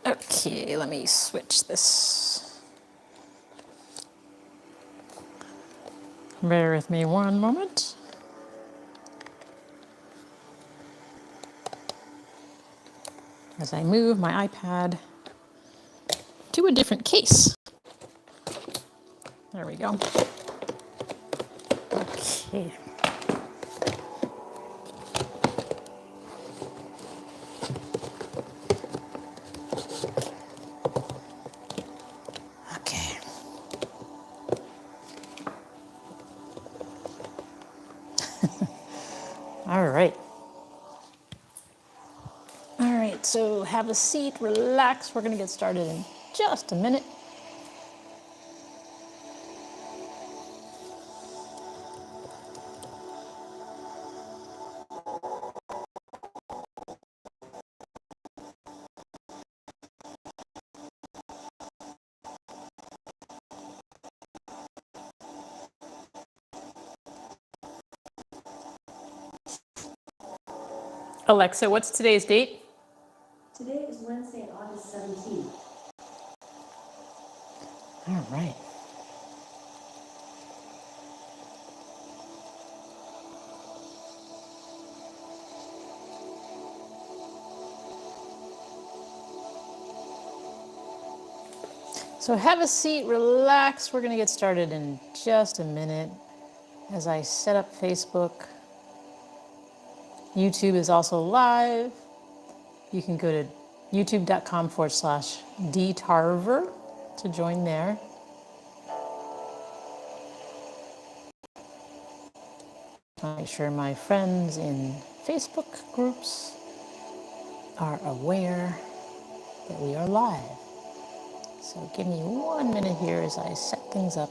Okay, let me switch this. Bear with me one moment. As I move my iPad to a different case. There we go. Okay. Okay. All right. All right, so have a seat, relax. We're going to get started in just a minute. Alexa, what's today's date? Today is Wednesday, August 17th. All right. So have a seat, relax. We're going to get started in just a minute as I set up Facebook. YouTube is also live. You can go to youtube.com/dtarver to join there. Make sure my friends in Facebook groups are aware that we are live. So give me 1 minute here as I set things up.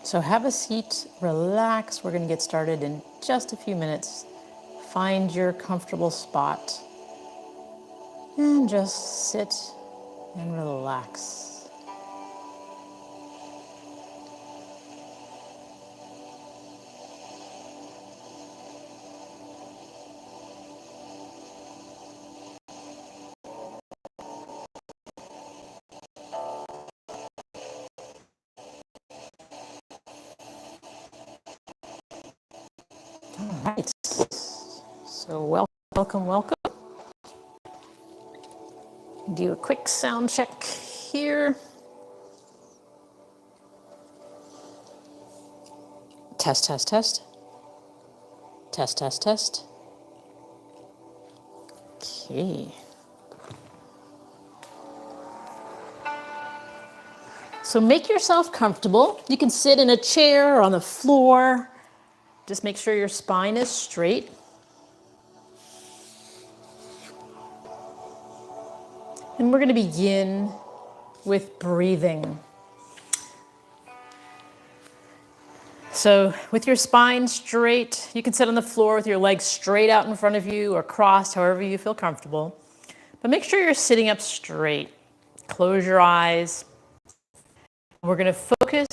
So have a seat, relax. We're going to get started in just a few minutes. Find your comfortable spot and just sit and relax. All right. So welcome. Do a quick sound check here. Test. Test. Okay. So make yourself comfortable. You can sit in a chair or on the floor. Just make sure your spine is straight. And we're going to begin with breathing. So with your spine straight, you can sit on the floor with your legs straight out in front of you or crossed, however you feel comfortable. But make sure you're sitting up straight. Close your eyes. We're going to focus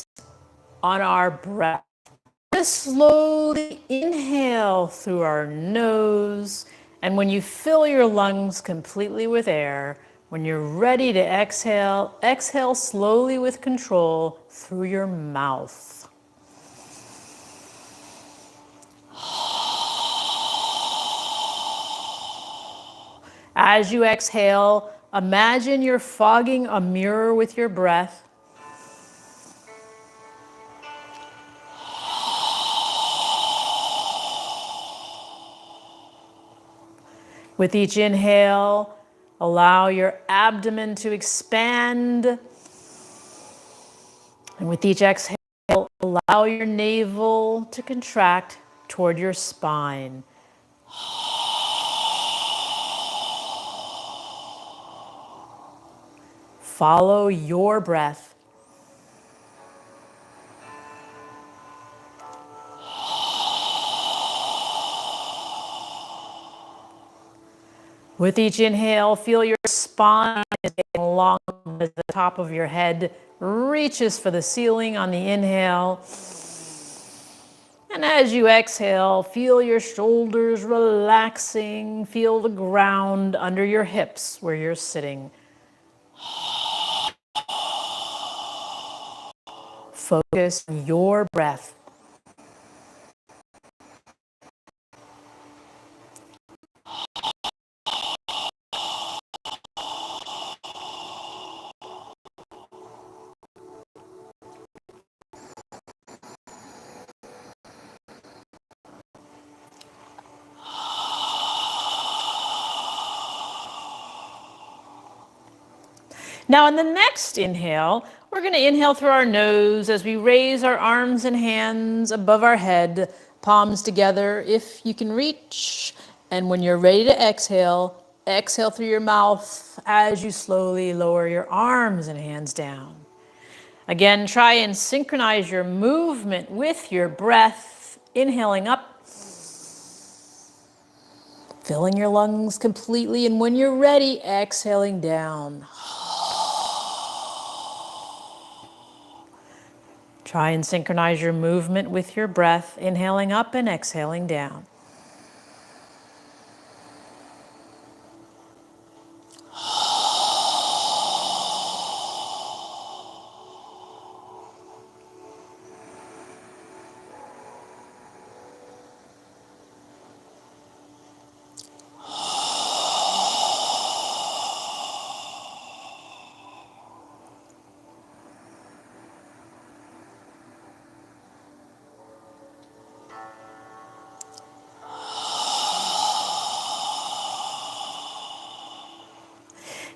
on our breath. We're going to slowly inhale through our nose. And when you fill your lungs completely with air, when you're ready to exhale, exhale slowly with control through your mouth. As you exhale, imagine you're fogging a mirror with your breath. With each inhale, allow your abdomen to expand. And with each exhale, allow your navel to contract toward your spine. Follow your breath. With each inhale, feel your spine is getting long as the top of your head reaches for the ceiling on the inhale. And as you exhale, feel your shoulders relaxing. Feel the ground under your hips where you're sitting. Focus on your breath. Now, on the next inhale, we're going to inhale through our nose as we raise our arms and hands above our head, palms together if you can reach. And when you're ready to exhale, exhale through your mouth as you slowly lower your arms and hands down. Again, try and synchronize your movement with your breath, inhaling up, filling your lungs completely, and when you're ready, exhaling down. Try and synchronize your movement with your breath, inhaling up and exhaling down.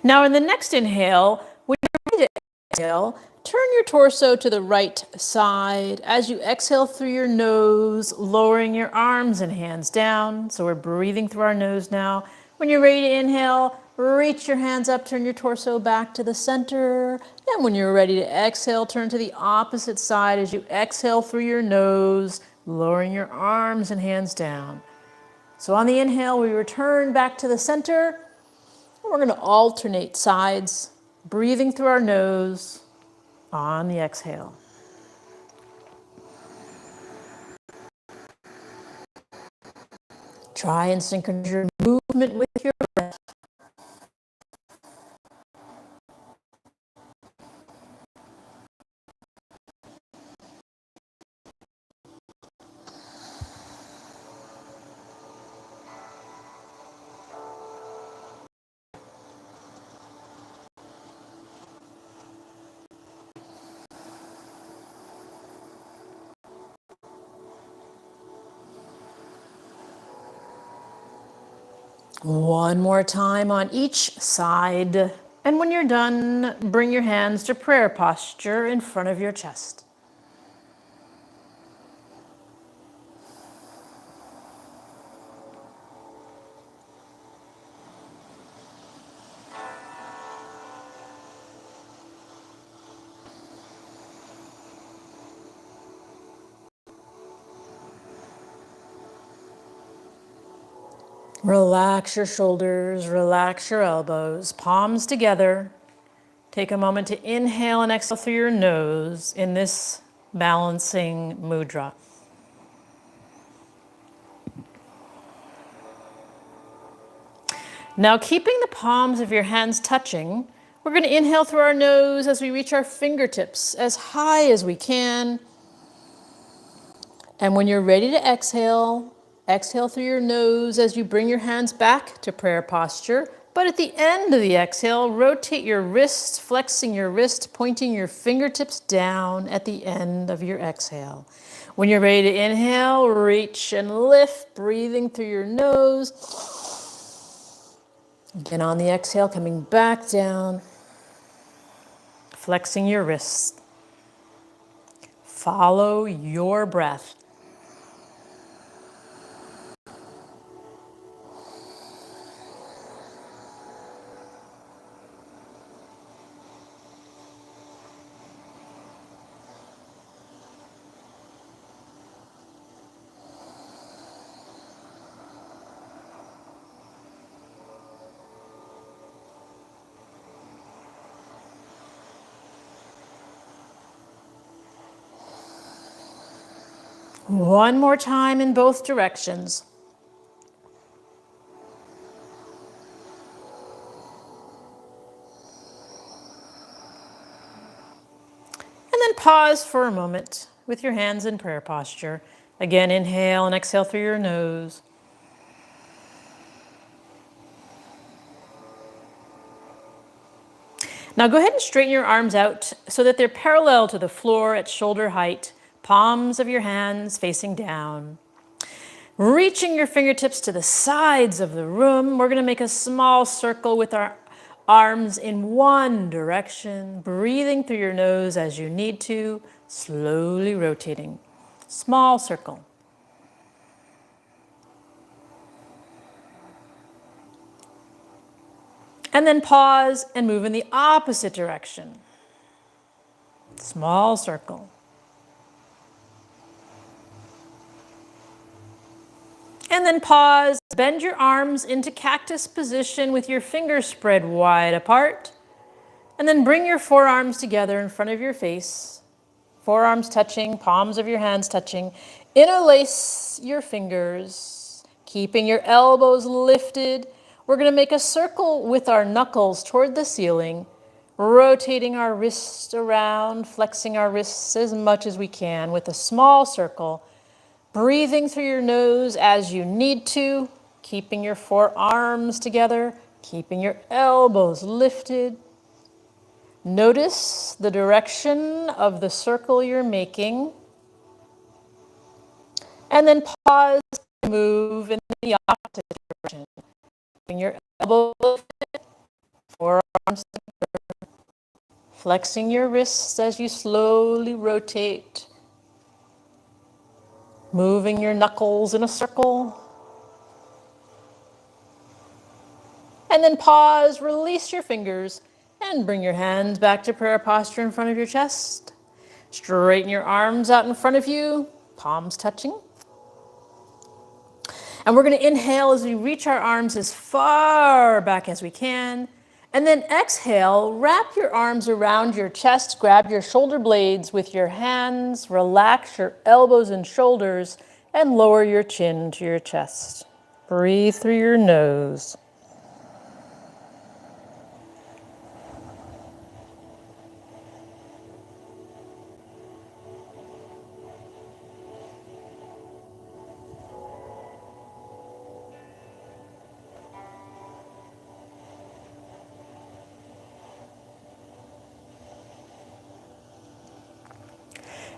Now, in the next inhale, when you're ready to exhale, turn your torso to the right side as you exhale through your nose, lowering your arms and hands down. So we're breathing through our nose now. When you're ready to inhale, reach your hands up, turn your torso back to the center. And when you're ready to exhale, turn to the opposite side as you exhale through your nose, lowering your arms and hands down. So on the inhale, we return back to the center. We're going to alternate sides, breathing through our nose on the exhale. Try and synchronize your movement with your breath. One more time on each side. And when you're done, bring your hands to prayer posture in front of your chest. Relax your shoulders, relax your elbows, palms together. Take a moment to inhale and exhale through your nose in this balancing mudra. Now, keeping the palms of your hands touching, we're going to inhale through our nose as we reach our fingertips as high as we can. And when you're ready to exhale, exhale through your nose as you bring your hands back to prayer posture. But at the end of the exhale, rotate your wrists, flexing your wrist, pointing your fingertips down at the end of your exhale. When you're ready to inhale, reach and lift, breathing through your nose. Again, on the exhale, coming back down, flexing your wrists. Follow your breath. One more time in both directions. And then pause for a moment with your hands in prayer posture. Again, inhale and exhale through your nose. Now go ahead and straighten your arms out so that they're parallel to the floor at shoulder height, palms of your hands facing down. Reaching your fingertips to the sides of the room, we're going to make a small circle with our arms in one direction, breathing through your nose as you need to, slowly rotating. Small circle. And then pause and move in the opposite direction. Small circle. And then pause, bend your arms into cactus position with your fingers spread wide apart. And then bring your forearms together in front of your face. Forearms touching, palms of your hands touching. Interlace your fingers, keeping your elbows lifted. We're going to make a circle with our knuckles toward the ceiling, rotating our wrists around, flexing our wrists as much as we can with a small circle. Breathing through your nose as you need to, keeping your forearms together, keeping your elbows lifted. Notice the direction of the circle you're making. And then pause, move in the opposite direction. Keeping your elbows lifted, forearms together, flexing your wrists as you slowly rotate. Moving your knuckles in a circle. And then pause, release your fingers, and bring your hands back to prayer posture in front of your chest. Straighten your arms out in front of you, palms touching. And we're going to inhale as we reach our arms as far back as we can. And then exhale, wrap your arms around your chest, grab your shoulder blades with your hands, relax your elbows and shoulders, and lower your chin to your chest. Breathe through your nose.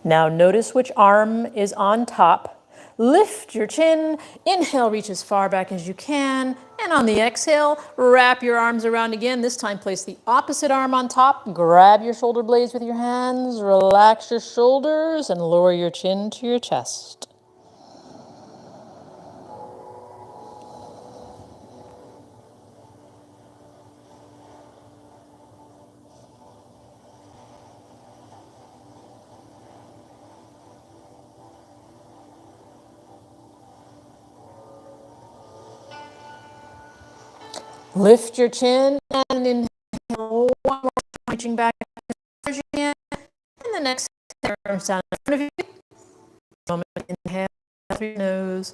Now notice which arm is on top. Lift your chin, inhale, reach as far back as you can, and on the exhale, wrap your arms around again. This time place the opposite arm on top, grab your shoulder blades with your hands, relax your shoulders, and lower your chin to your chest. Lift your chin and inhale one more time, reaching back as far as you can. And the next arms down in front of you. Moment, inhale through your nose.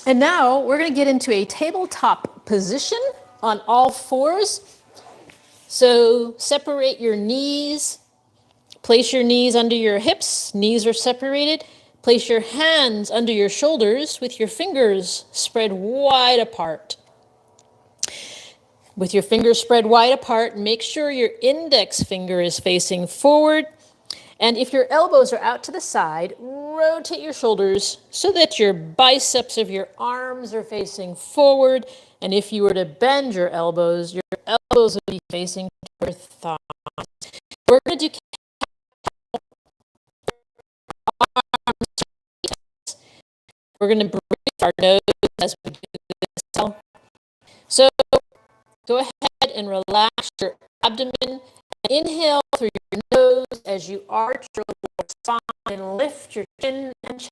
And now we're going to get into a tabletop position on all fours. So separate your knees. Place your knees under your hips. Knees are separated. Place your hands under your shoulders with your fingers spread wide apart. With your fingers spread wide apart, make sure your index finger is facing forward And if your elbows are out to the side, rotate your shoulders so that your biceps of your arms are facing forward. And if you were to bend your elbows would be facing your thighs. We're going to do We're going to breathe our nose as we do this. So go ahead and relax your abdomen. Inhale through your nose as you arch your lower spine and lift your chin and chest.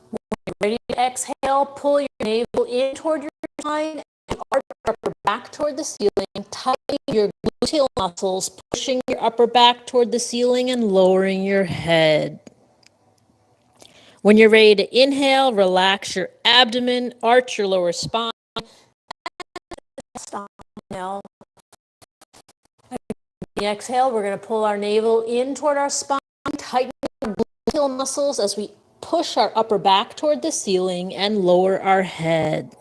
When you're ready to exhale, pull your navel in toward your spine and arch your upper back toward the ceiling. Tighten your gluteal muscles, pushing your upper back toward the ceiling and lowering your head. When you're ready to inhale, relax your abdomen, arch your lower spine. Inhale. Exhale, we're going to pull our navel in toward our spine, tighten our gluteal muscles as we push our upper back toward the ceiling and lower our head.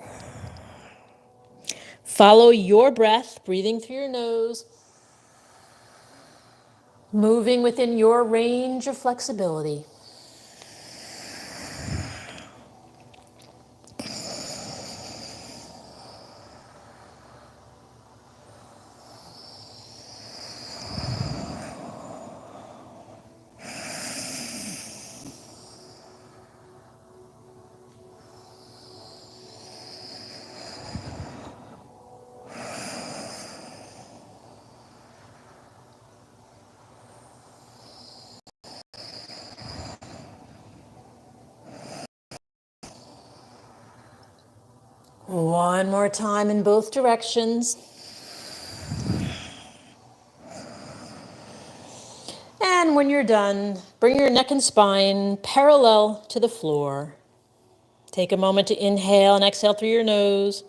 Follow your breath, breathing through your nose, moving within your range of flexibility. One more time in both directions. And when you're done, bring your neck and spine parallel to the floor. Take a moment to inhale and exhale through your nose.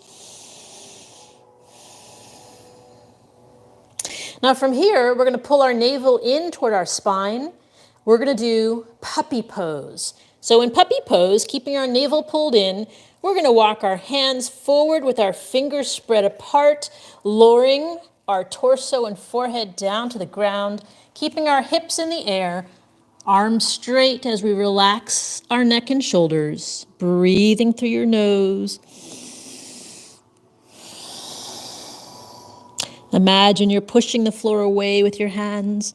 Now from here, we're going to pull our navel in toward our spine. We're going to do puppy pose. So in puppy pose, keeping our navel pulled in, we're going to walk our hands forward with our fingers spread apart, lowering our torso and forehead down to the ground, keeping our hips in the air, arms straight as we relax our neck and shoulders, breathing through your nose. Imagine you're pushing the floor away with your hands.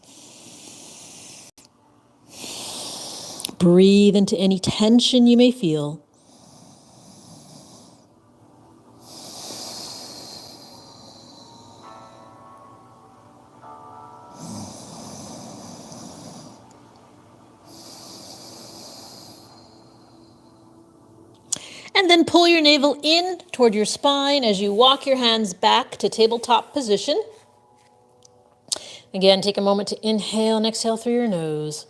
Breathe into any tension you may feel. And then pull your navel in toward your spine as you walk your hands back to tabletop position. Again, take a moment to inhale and exhale through your nose.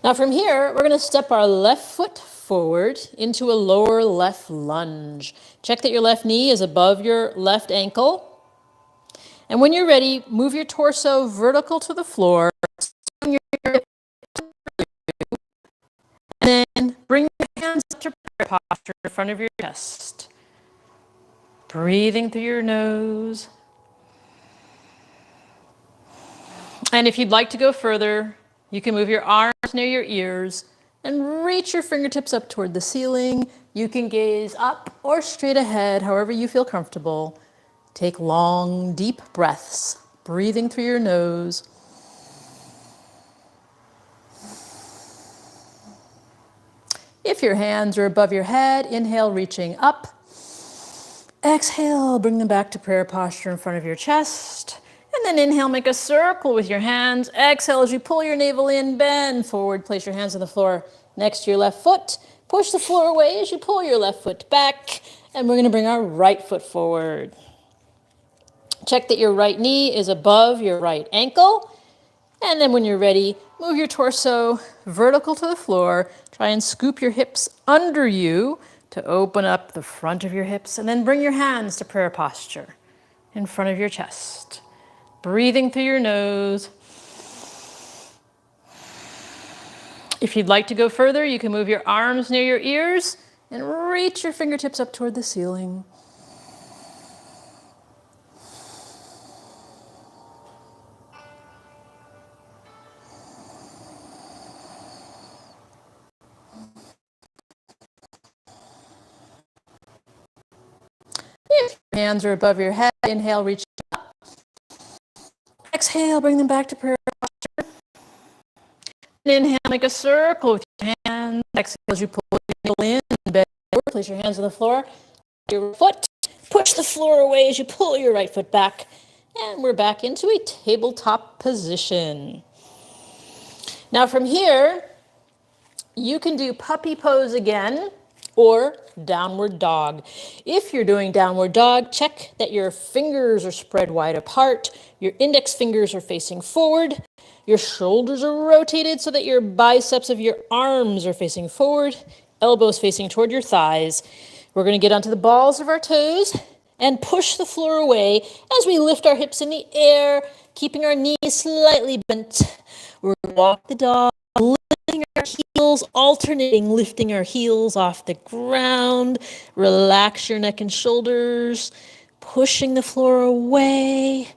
Now from here, we're going to step our left foot forward into a lower left lunge. Check that your left knee is above your left ankle. And when you're ready, move your torso vertical to the floor. And then bring your hands to prayer posture in front of your chest. Breathing through your nose. And if you'd like to go further, you can move your arms near your ears and reach your fingertips up toward the ceiling. You can gaze up or straight ahead, however you feel comfortable. Take long, deep breaths, breathing through your nose. If your hands are above your head, inhale, reaching up. Exhale, bring them back to prayer posture in front of your chest. And then inhale, make a circle with your hands. Exhale, as you pull your navel in, bend forward. Place your hands on the floor next to your left foot. Push the floor away as you pull your left foot back. And we're going to bring our right foot forward. Check that your right knee is above your right ankle. And then when you're ready, move your torso vertical to the floor. Try and scoop your hips under you to open up the front of your hips. And then bring your hands to prayer posture in front of your chest. Breathing through your nose. If you'd like to go further, you can move your arms near your ears and reach your fingertips up toward the ceiling. Hands are above your head. Inhale, reach up. Exhale, bring them back to prayer posture. Inhale, make a circle with your hands. Exhale as you pull your navel in, bend forward, place your hands on the floor. Your foot, push the floor away as you pull your right foot back. And we're back into a tabletop position. Now from here, you can do puppy pose again or downward dog. If you're doing downward dog, check that your fingers are spread wide apart, your index fingers are facing forward, your shoulders are rotated so that your biceps of your arms are facing forward, elbows facing toward your thighs. We're going to get onto the balls of our toes and push the floor away as we lift our hips in the air, keeping our knees slightly bent. We're going to walk the dog, lifting our heels, alternating, lifting our heels off the ground. Relax your neck and shoulders, pushing the floor away.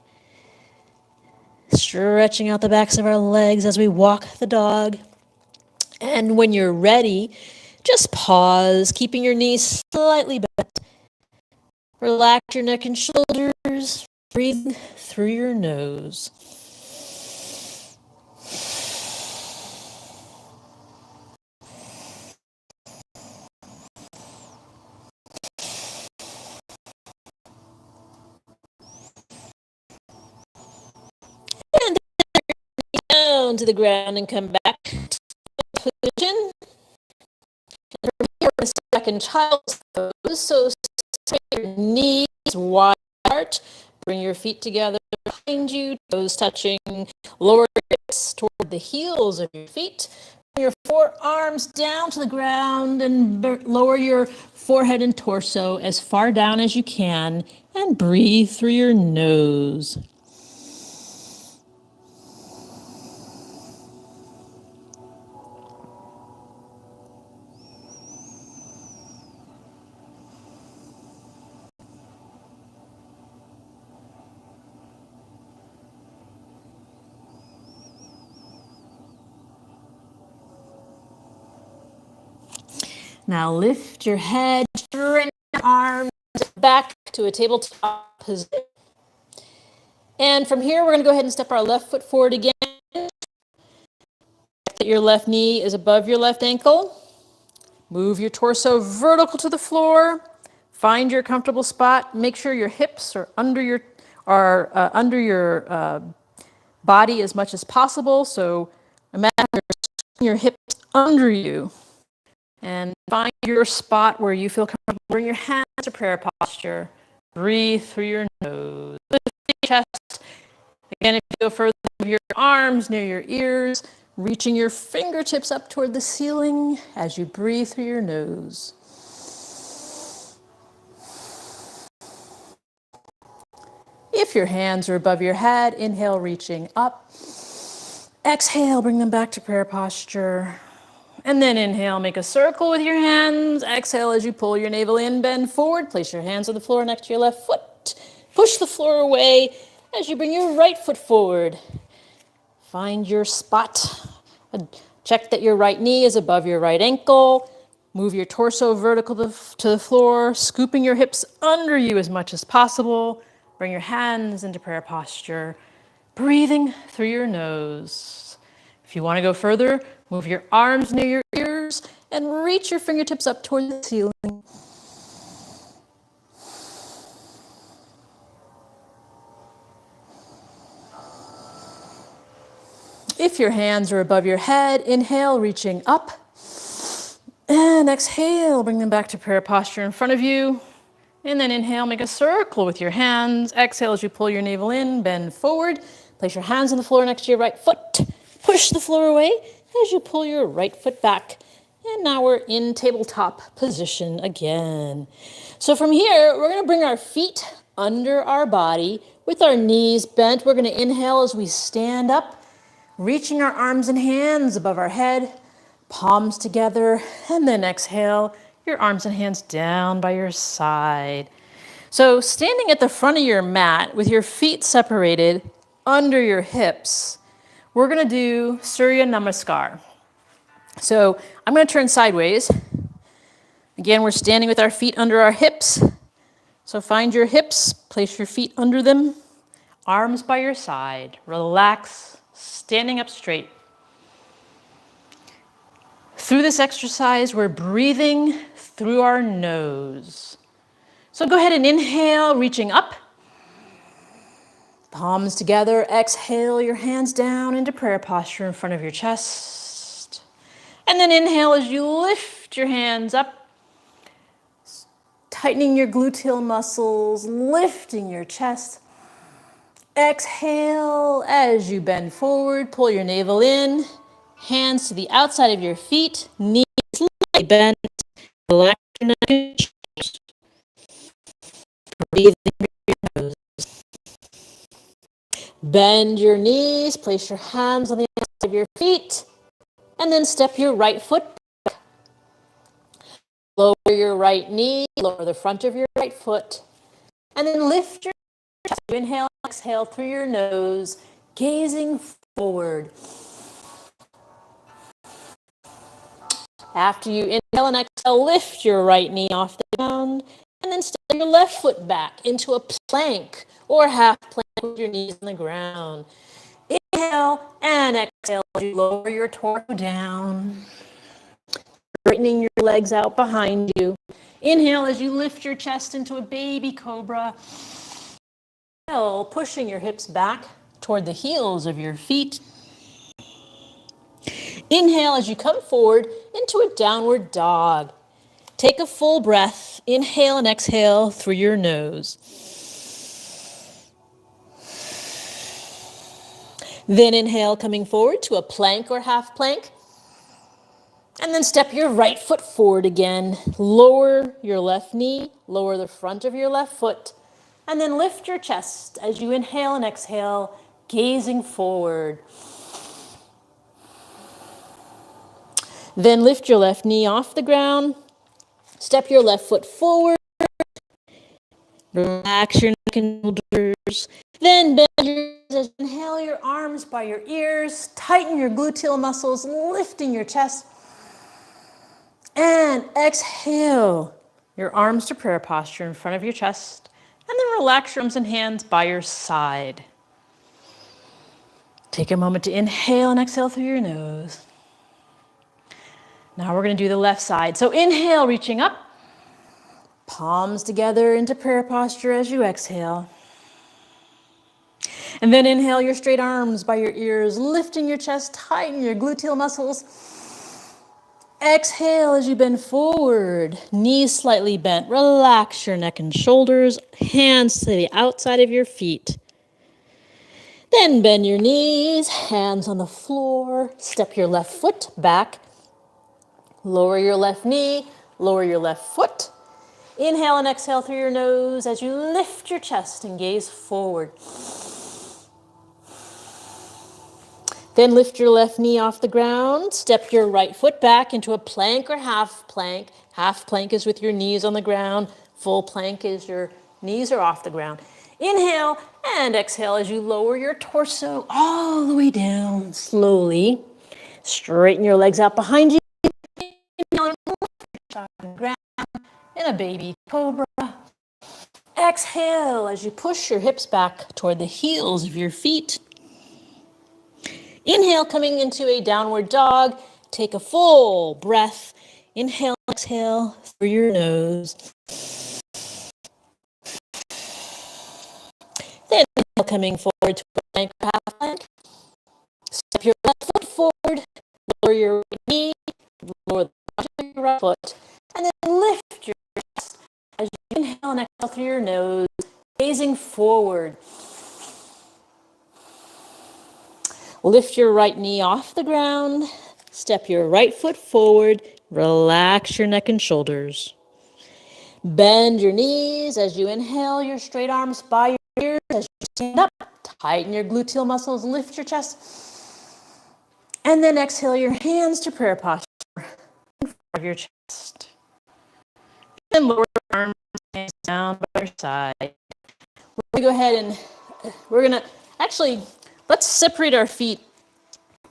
Stretching out the backs of our legs as we walk the dog. And when you're ready, just pause, keeping your knees slightly bent. Relax your neck and shoulders, breathe through your nose. And down to the ground and come back to position. And from here, we're going to step back in child's pose. So straight your knees wide apart. Bring your feet together behind you, toes touching, lower your hips toward the heels of your feet. Bring your forearms down to the ground and lower your forehead and torso as far down as you can and breathe through your nose. Now lift your head, straighten your arms back to a tabletop position. And from here, we're going to go ahead and step our left foot forward again. Your left knee is above your left ankle. Move your torso vertical to the floor. Find your comfortable spot. Make sure your hips are under your body as much as possible. So imagine your hips under you. And find your spot where you feel comfortable. Bring your hands to prayer posture. Breathe through your nose. Lift your chest. Again, if you go further, move your arms near your ears, reaching your fingertips up toward the ceiling as you breathe through your nose. If your hands are above your head, inhale, reaching up. Exhale, bring them back to prayer posture. And then inhale, make a circle with your hands. Exhale as you pull your navel in, bend forward. Place your hands on the floor next to your left foot. Push the floor away as you bring your right foot forward. Find your spot. Check that your right knee is above your right ankle. Move your torso vertical to the floor, scooping your hips under you as much as possible. Bring your hands into prayer posture, breathing through your nose. If you want to go further, move your arms near your ears and reach your fingertips up toward the ceiling. If your hands are above your head, inhale, reaching up. And exhale, bring them back to prayer posture in front of you. And then inhale, make a circle with your hands. Exhale as you pull your navel in, bend forward. Place your hands on the floor next to your right foot. Push the floor away as you pull your right foot back. And now we're in tabletop position again. So from here, we're going to bring our feet under our body with our knees bent. We're going to inhale as we stand up, reaching our arms and hands above our head, palms together, and then exhale, your arms and hands down by your side. So standing at the front of your mat with your feet separated under your hips, we're going to do Surya Namaskar. So I'm going to turn sideways. Again, we're standing with our feet under our hips, So find your hips, place your feet under them, arms by your side, relax, standing up straight. Through this exercise, we're breathing through our nose. So go ahead and inhale, reaching up. Palms together, exhale your hands down into prayer posture in front of your chest. And then inhale as you lift your hands up, tightening your gluteal muscles, lifting your chest. Exhale as you bend forward, pull your navel in, hands to the outside of your feet, knees slightly bent, relax your neck and shoulders. Breathe in through your nose. Bend your knees, place your hands on the outside of your feet, and then step your right foot back. Lower your right knee, lower the front of your right foot, and then lift your chest. Inhale, exhale through your nose, gazing forward. After you inhale and exhale, lift your right knee off the ground, and then step your left foot back into a plank or half plank with your knees on the ground. Inhale and exhale as you lower your torso down, straightening your legs out behind you. Inhale as you lift your chest into a baby cobra. Exhale, pushing your hips back toward the heels of your feet. Inhale as you come forward into a downward dog. Take a full breath. Inhale and exhale through your nose. Then inhale, coming forward to a plank or half plank. And then step your right foot forward again. Lower your left knee, lower the front of your left foot, and then lift your chest as you inhale and exhale, gazing forward. Then lift your left knee off the ground. Step your left foot forward. Relax your neck and shoulders. Then bend your knees. Inhale your arms by your ears. Tighten your gluteal muscles, lifting your chest. And exhale your arms to prayer posture in front of your chest. And then relax your arms and hands by your side. Take a moment to inhale and exhale through your nose. Now we're going to do the left side. So inhale, reaching up. Palms together into prayer posture as you exhale. And then inhale your straight arms by your ears, lifting your chest, tighten your gluteal muscles. Exhale as you bend forward, knees slightly bent. Relax your neck and shoulders, hands to the outside of your feet. Then bend your knees, hands on the floor. Step your left foot back. Lower your left knee, lower your left foot. Inhale and exhale through your nose as you lift your chest and gaze forward. Then lift your left knee off the ground. Step your right foot back into a plank or half plank. Half plank is with your knees on the ground. Full plank is your knees are off the ground. Inhale and exhale as you lower your torso all the way down slowly. Straighten your legs out behind you. Inhale and lift your on the ground in a baby cobra. Exhale as you push your hips back toward the heels of your feet. Inhale, coming into a downward dog. Take a full breath. Inhale, exhale through your nose. Then inhale, coming forward to a plank or half plank. Step your left foot forward. Lower your right knee. Lower the front of your right foot. And then lift your chest as you inhale and exhale through your nose, gazing forward. Lift your right knee off the ground. Step your right foot forward. Relax your neck and shoulders. Bend your knees as you inhale your straight arms by your ears as you stand up. Tighten your gluteal muscles, lift your chest. And then exhale your hands to prayer posture in front of your chest. And lower your arms, hands down by your side. We're going to go ahead and we're going to actually, let's separate our feet.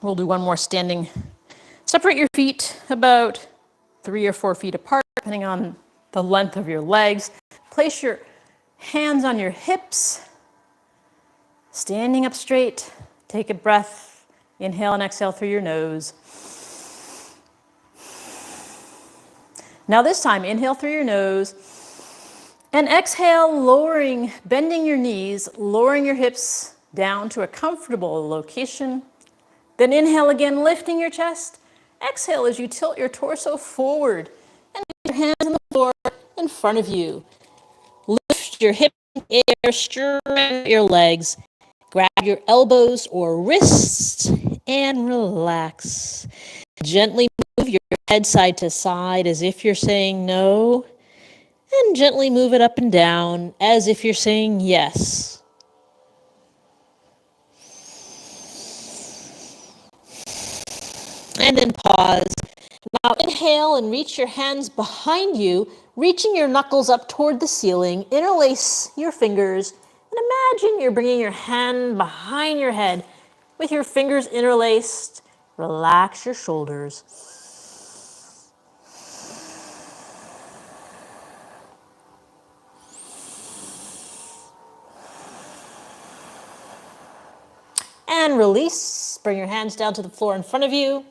We'll do one more standing. Separate your feet about 3 or 4 feet apart, depending on the length of your legs. Place your Hands on your hips, standing up straight. Take a breath. Inhale and exhale through your nose. Now this time, inhale through your nose and exhale, lowering, bending your knees, lowering your hips down to a comfortable location. Then inhale again, lifting your chest. Exhale as you tilt your torso forward and put your hands on the floor in front of you. Lift your hips in the air, straighten your legs. Grab your elbows or wrists and relax. Gently move your head side to side as if you're saying no, and gently move it up and down as if you're saying yes. And then pause. Now inhale and reach your hands behind you, reaching your knuckles up toward the ceiling. Interlace your fingers and imagine you're bringing your hand behind your head with your fingers interlaced. Relax your shoulders. And release. Bring your hands down to the floor in front of you.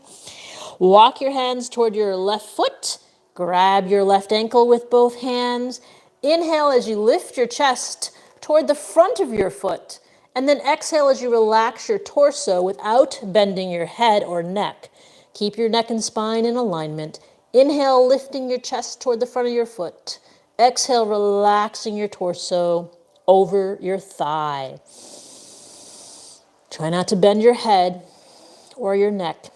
Walk your hands toward your left foot. Grab your left ankle with both hands. Inhale as you lift your chest toward the front of your foot. And then exhale as you relax your torso without bending your head or neck. Keep your neck and spine in alignment. Inhale, lifting your chest toward the front of your foot. Exhale, relaxing your torso over your thigh. Try not to bend your head or your neck.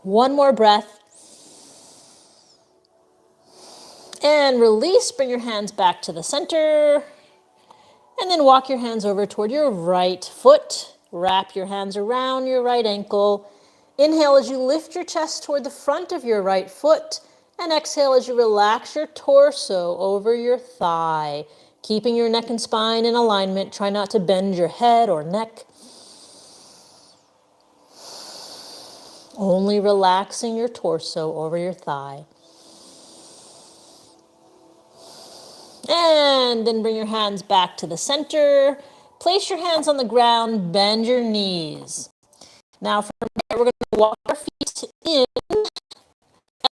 One more breath. And release, bring your hands back to the center. And then walk your hands over toward your right foot. Wrap your hands around your right ankle. Inhale as you lift your chest toward the front of your right foot. And exhale as you relax your torso over your thigh. Keeping your neck and spine in alignment. Try not to bend your head or neck. Only relaxing your torso over your thigh. And then bring your hands back to the center. Place your hands on the ground, bend your knees. Now from here, we're going to walk our feet in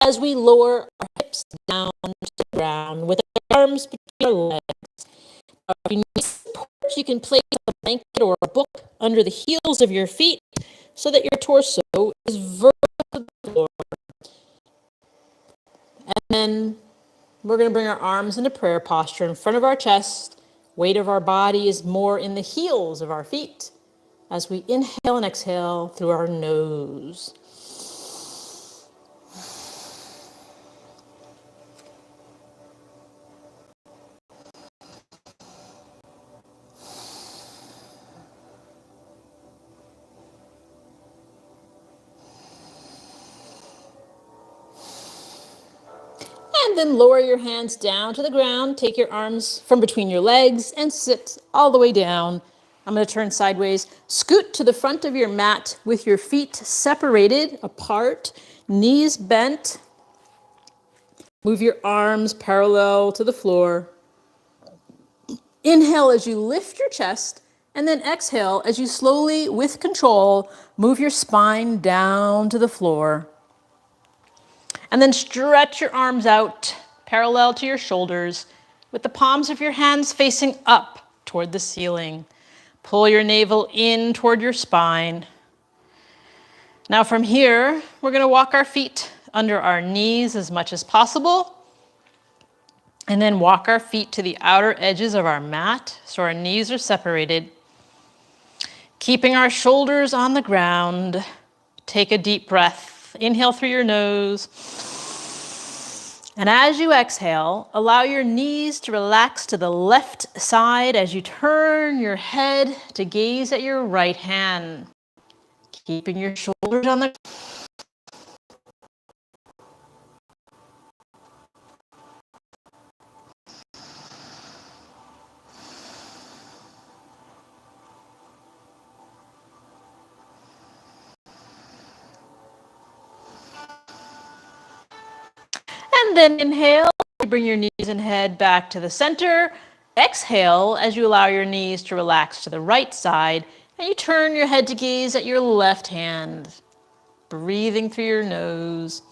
as we lower our hips down to the ground with our arms between our legs. If you need support, you can place a blanket or a book under the heels of your feet so that your torso is vertical to the floor. And then we're going to bring our arms into prayer posture in front of our chest. Weight of our body is more in the heels of our feet as we inhale and exhale through our nose. And then lower your hands down to the ground. Take your arms from between your legs and sit all the way down. I'm going to turn sideways. Scoot to the front of your mat with your feet separated apart, knees bent. Move your arms parallel to the floor. Inhale as you lift your chest, and then exhale as you slowly, with control, move your spine down to the floor. And then stretch your arms out parallel to your shoulders with the palms of your hands facing up toward the ceiling. Pull your navel in toward your spine. Now from here, we're going to walk our feet under our knees as much as possible. And then walk our feet to the outer edges of our mat so our knees are separated. Keeping our shoulders on the ground. Take a deep breath. Inhale through your nose. And as you exhale, allow your knees to relax to the left side as you turn your head to gaze at your right hand. Keeping your shoulders on the and then inhale, bring your knees and head back to the center. Exhale as you allow your knees to relax to the right side, and you turn your head to gaze at your left hand. Breathing through your nose.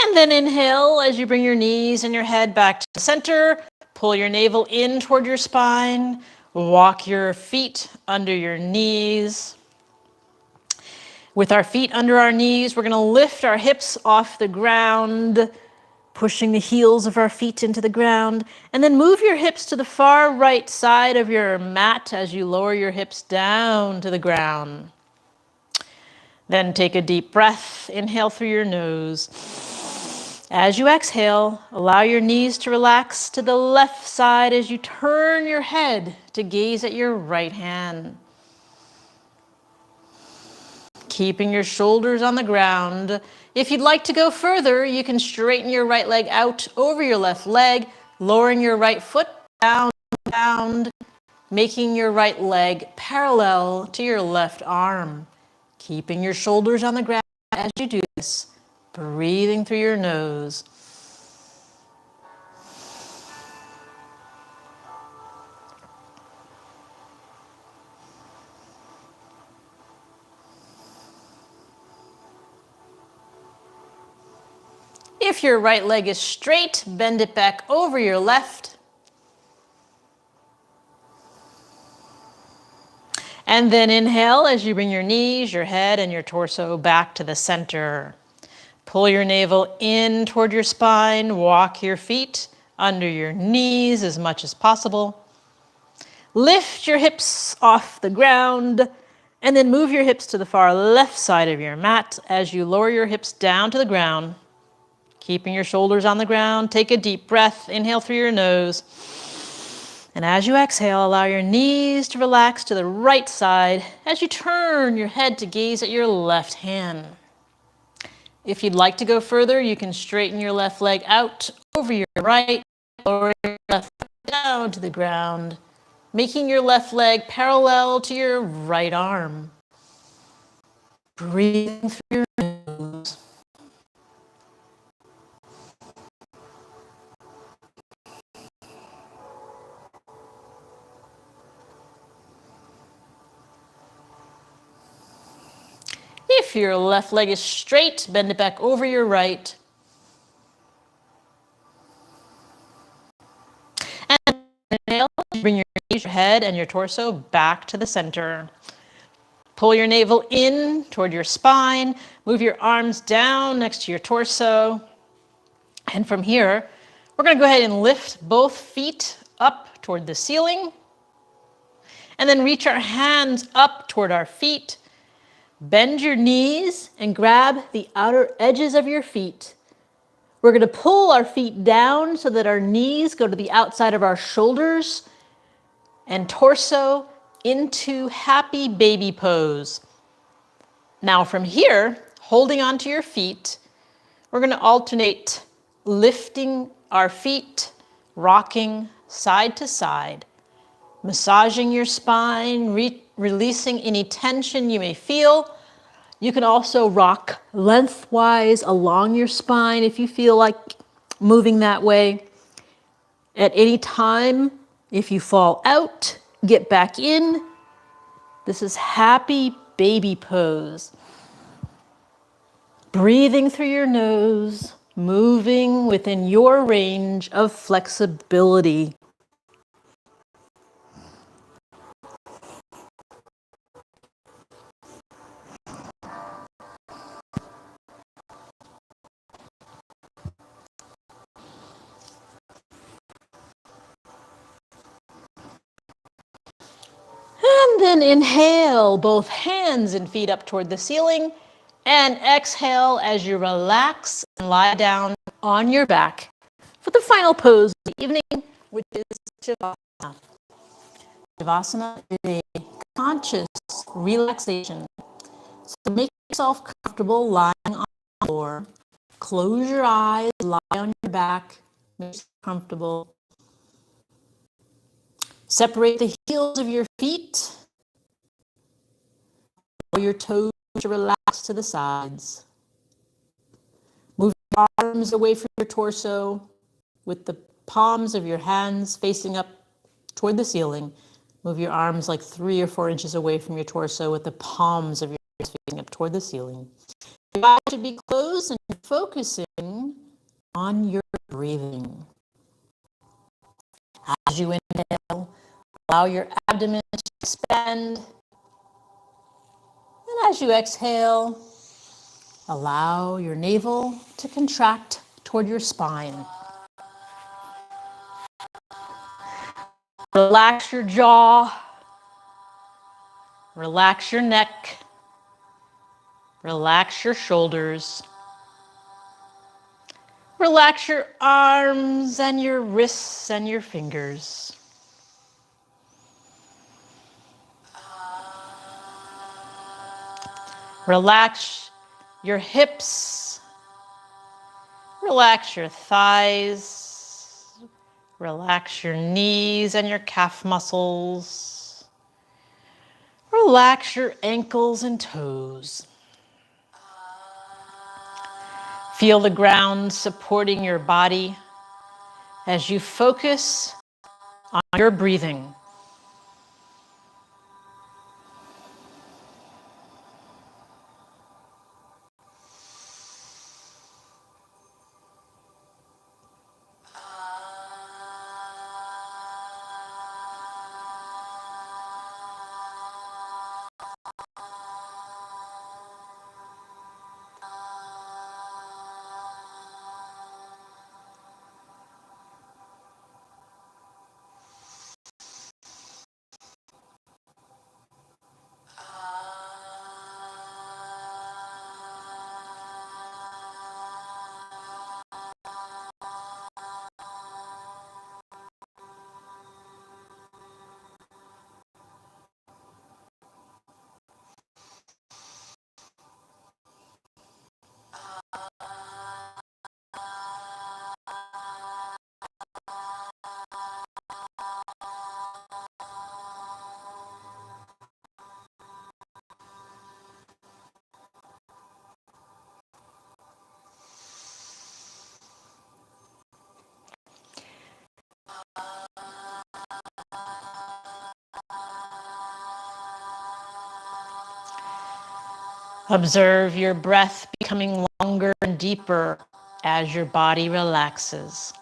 And then inhale as you bring your knees and your head back to the center. Pull your navel in toward your spine. Walk your feet under your knees. With our feet under our knees, we're going to lift our hips off the ground, pushing the heels of our feet into the ground, and then move your hips to the far right side of your mat as you lower your hips down to the ground. Then take a deep breath. Inhale through your nose. As you exhale, allow your knees to relax to the left side as you turn your head to gaze at your right hand. Keeping your shoulders on the ground. If you'd like to go further, you can straighten your right leg out over your left leg, lowering your right foot down, making your right leg parallel to your left arm. Keeping your shoulders on the ground as you do this, breathing through your nose. If your right leg is straight, bend it back over your left. And then inhale as you bring your knees, your head, and your torso back to the center. Pull your navel in toward your spine. Walk your feet under your knees as much as possible. Lift your hips off the ground, and then move your hips to the far left side of your mat as you lower your hips down to the ground. Keeping your shoulders on the ground, take a deep breath. Inhale through your nose. And as you exhale, allow your knees to relax to the right side as you turn your head to gaze at your left hand. If you'd like to go further, you can straighten your left leg out over your right, lower your left foot down to the ground, making your left leg parallel to your right arm. Breathing through your nose. If your left leg is straight, bend it back over your right. And inhale, bring your knees, your head, and your torso back to the center. Pull your navel in toward your spine. Move your arms down next to your torso. And from here, we're going to go ahead and lift both feet up toward the ceiling. And then reach our hands up toward our feet. Bend your knees and grab the outer edges of your feet. We're going to pull our feet down so that our knees go to the outside of our shoulders and torso into happy baby pose. Now from here, holding onto your feet, we're going to alternate lifting our feet, rocking side to side, massaging your spine, releasing any tension you may feel. You can also rock lengthwise along your spine if you feel like moving that way. At any time, if you fall out, get back in. This is happy baby pose. Breathing through your nose, moving within your range of flexibility. And then inhale, both hands and feet up toward the ceiling. And exhale as you relax and lie down on your back for the final pose of the evening, which is Shavasana. Shavasana is a conscious relaxation. So make yourself comfortable lying on the floor. Close your eyes, lie on your back, make yourself comfortable. Separate the heels of your feet. Allow your toes to relax to the sides. Move your arms away from your torso with the palms of your hands facing up toward the ceiling. Move your arms like 3 or 4 inches away from your torso with the palms of your hands facing up toward the ceiling. Your eyes should be closed and you're focusing on your breathing. As you inhale, allow your abdomen to expand. And as you exhale, allow your navel to contract toward your spine. Relax your jaw. Relax your neck. Relax your shoulders. Relax your arms and your wrists and your fingers. Relax your hips. Relax your thighs. Relax your knees and your calf muscles. Relax your ankles and toes. Feel the ground supporting your body as you focus on your breathing. Observe your breath becoming longer and deeper as your body relaxes.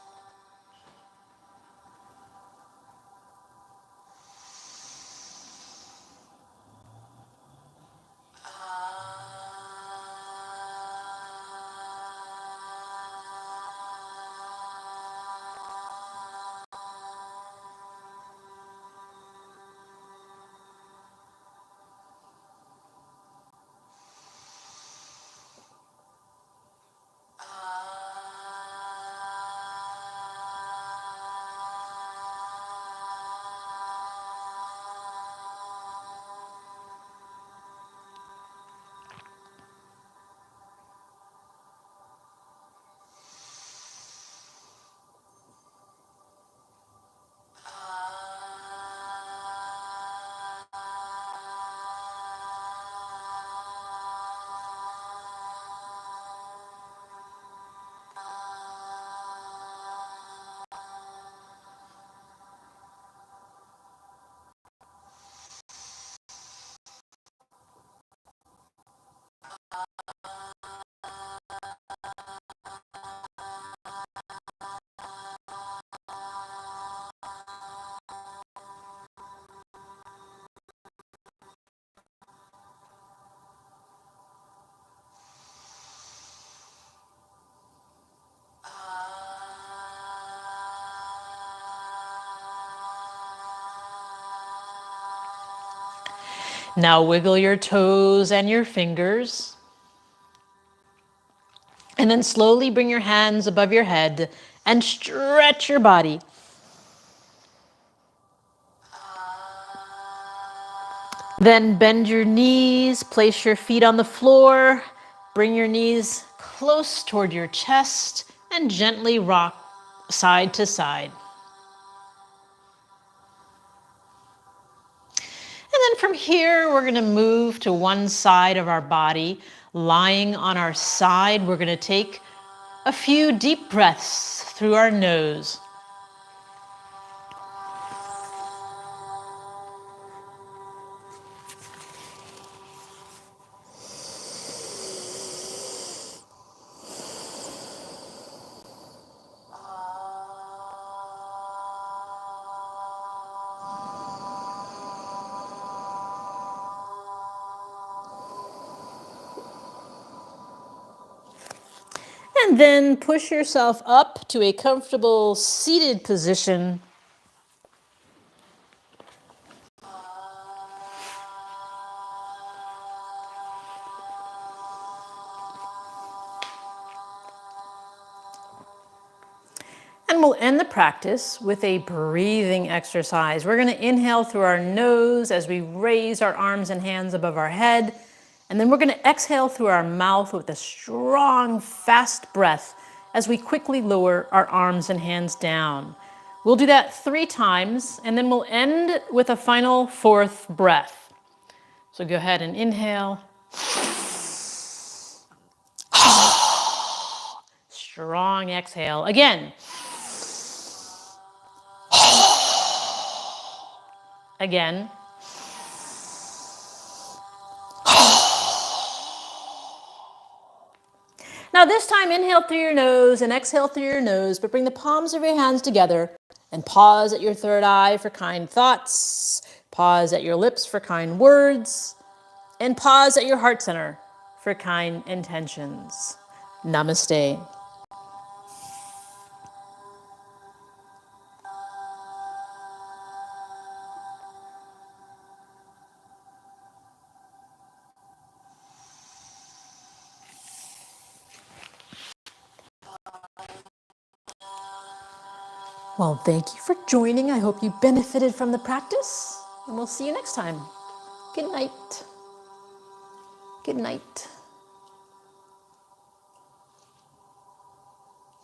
Now wiggle your toes and your fingers. And then slowly bring your hands above your head and stretch your body. Then bend your knees, place your feet on the floor, bring your knees close toward your chest, and gently rock side to side. here, we're going to move to one side of our body. Lying on our side, we're going to take a few deep breaths through our nose. And then push yourself up to a comfortable seated position. And we'll end the practice with a breathing exercise. We're going to inhale through our nose as we raise our arms and hands above our head. And then we're going to exhale through our mouth with a strong, fast breath as we quickly lower our arms and hands down. We'll do that 3 times, and then we'll end with a final 4th breath. So go ahead and inhale. Strong exhale. Again. Again. Now this time, inhale through your nose and exhale through your nose, but bring the palms of your hands together and pause at your third eye for kind thoughts, pause at your lips for kind words, and pause at your heart center for kind intentions. Namaste. Well, thank you for joining. I hope you benefited from the practice, and we'll see you next time. Good night. Good night.